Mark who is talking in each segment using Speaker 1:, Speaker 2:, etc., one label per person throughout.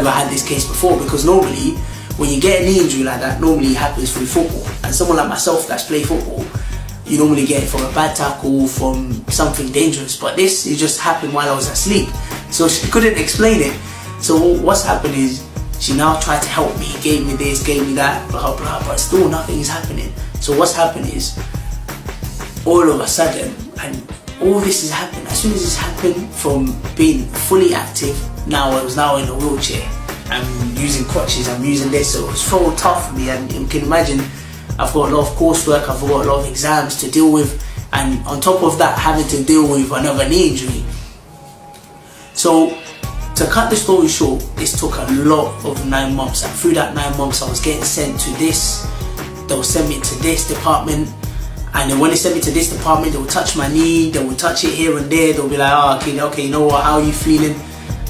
Speaker 1: never had this case before, because normally when you get a knee injury like that, normally it happens through football. And someone like myself that's played football, you normally get it from a bad tackle, from something dangerous. But this, it just happened while I was asleep. So she couldn't explain it. So what's happened is, she now tried to help me, gave me this, gave me that, blah blah, but still nothing is happening. So what's happened is, all of a sudden, and all this has happened, as soon as this happened, from being fully active, now I was now in a wheelchair. I'm using crutches, I'm using this, so it was so tough for me. And you can imagine, I've got a lot of coursework, I've got a lot of exams to deal with, and on top of that, having to deal with another knee injury. So to cut the story short, this took a lot of 9 months, and through that 9 months I was getting sent to this, they'll send me to this department, and then when they send me to this department, they will touch my knee, they will touch it here and there, they'll be like, oh, okay, you know what, how are you feeling?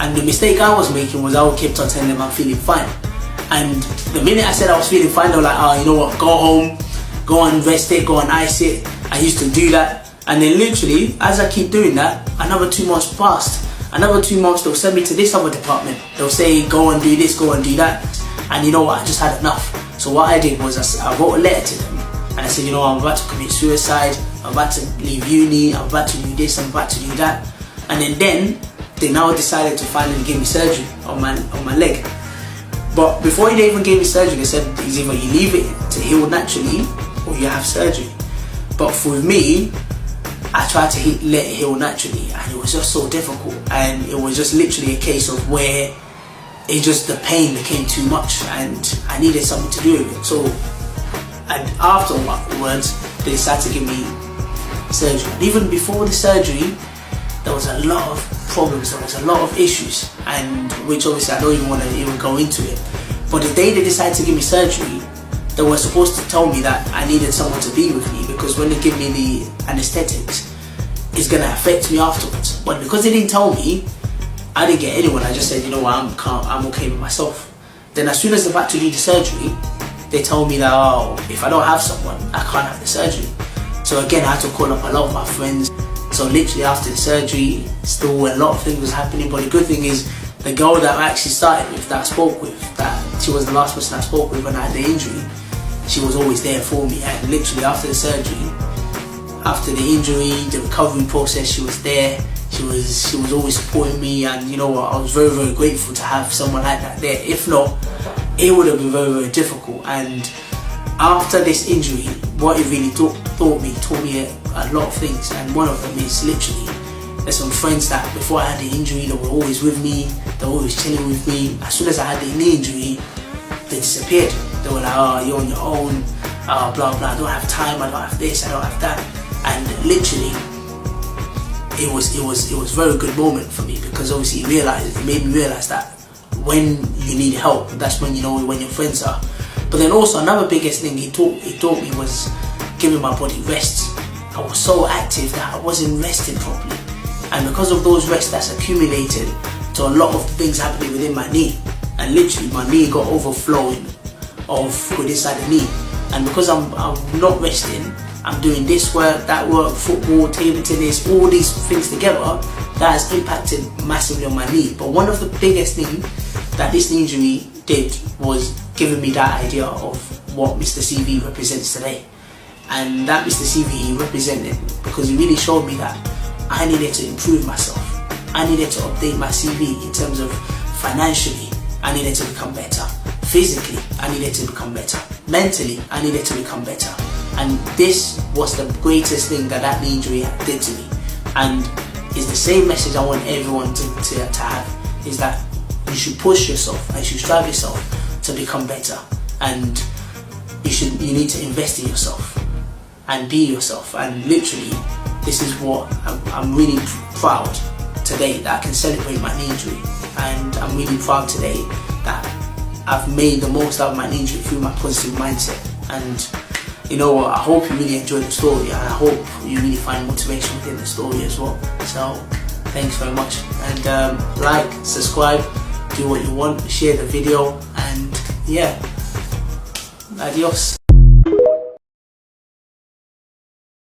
Speaker 1: And the mistake I was making was I kept on telling them I'm feeling fine. And the minute I said I was feeling fine, they were like, oh, you know what, go home, go and rest it, go and ice it. I used to do that, and then literally, as I keep doing that, another 2 months passed. Another 2 months, they'll send me to this other department. They'll say, go and do this, go and do that. And you know what, I just had enough. So what I did was I wrote a letter to them, and I said, you know, I'm about to commit suicide, I'm about to leave uni, I'm about to do this, I'm about to do that. And then they now decided to finally give me surgery on my leg. But before they even gave me surgery, they said it's either you leave it to heal naturally or you have surgery. But for me, I tried to let it heal naturally, and it was just so difficult. And it was just literally a case of where the pain became too much, and I needed something to do with it. So, and afterwards, they decided to give me surgery. And even before the surgery, there was a lot of problems, there was a lot of issues, and which obviously I don't even want to even go into it. But the day they decided to give me surgery, they were supposed to tell me that I needed someone to be with me, because when they give me the anesthetics, it's going to affect me afterwards. But because they didn't tell me, I didn't get anyone. I just said, you know what, I'm okay with myself. Then as soon as they're about to do the surgery, they told me that, oh, if I don't have someone, I can't have the surgery. So again, I had to call up a lot of my friends. So literally after the surgery, still a lot of things was happening. But the good thing is, the girl that I actually started with, that I spoke with, that she was the last person I spoke with when I had the injury, she was always there for me. And literally after the surgery, after the injury, the recovery process, she was there. She was always supporting me, and you know what, I was very, very grateful to have someone like that there. If not, it would have been very, very difficult. And after this injury, what it really taught me a lot of things, and one of them is literally, there's some friends that before I had the injury, they were always with me, they were always chilling with me. As soon as I had the knee injury, they disappeared. They were like, oh, you're on your own, blah blah, I don't have time, I don't have this, I don't have that. And literally, it was a very good moment for me, because obviously it made me realize that when you need help, that's when you know when your friends are. But then also another biggest thing he taught me was giving my body rest. I was so active that I wasn't resting properly, and because of those rests, that's accumulated to a lot of things happening within my knee. And literally my knee got overflowing of good inside the knee. And because I'm not resting, I'm doing this work, that work, football, table tennis, all these things together, that has impacted massively on my knee. But one of the biggest things that this knee injury did was giving me that idea of what Mr. CV represents today. And that Mr. CV he represented, because he really showed me that I needed to improve myself. I needed to update my CV in terms of financially, I needed to become better. Physically, I needed to become better. Mentally, I needed to become better. And this was the greatest thing that knee injury did to me. And it's the same message I want everyone to have, is that you should push yourself and you should strive yourself to become better. And you need to invest in yourself and be yourself. And literally, this is what I'm really proud today, that I can celebrate my knee injury. And I'm really proud today that I've made the most out of my knee injury through my positive mindset. And you know what, I hope you really enjoyed the story, and I hope you really find motivation within the story as well. So thanks very much, and like, subscribe, do what you want, share the video, and yeah, adios.